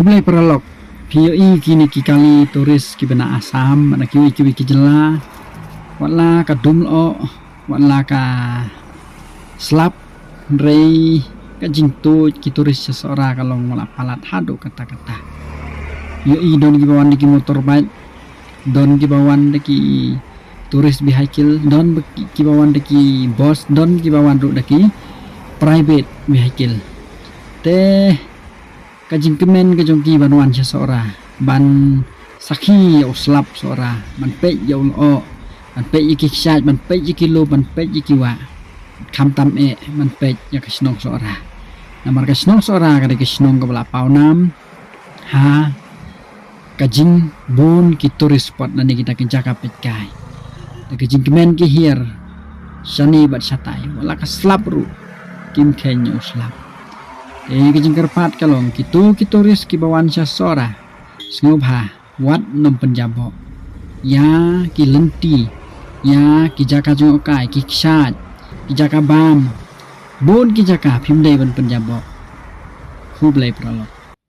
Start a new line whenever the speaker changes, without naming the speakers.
Kublai peralok POE kini kali turis ki bena Asam mana ki jela wala ka dumlo wala ka slap rei ka jingtu ki turis seseorang kalau wala palat hadu kata-kata POE don ki bawan ki motor bike don ki bawan ki turis vehicle don ki bawan ki bus don ki bawan ki private vehicle te kajing kemen kajong ki banuan seseorang ban sakhi o slap seorang ban pe yo o ban pe ki syat ban pe ki lo ban pe ki wa kham tam e ban pe ya ka snong seorang namar ka snong seorang ka snong ka bala pau nam ha kajing bon ki tourist spot nani kita ki jaka pet kai kajing kemen ki hier shani bat satai wala ka slap ru kim kenyo slap kajing kerpat kalong kitu ki turis ki bawan sasora snobha wat nom penjabo ya ki lenti ya ki jaka jong kai ki ksat ki jaka bam bon ki jaka phimdei ban penjabo khublai pralok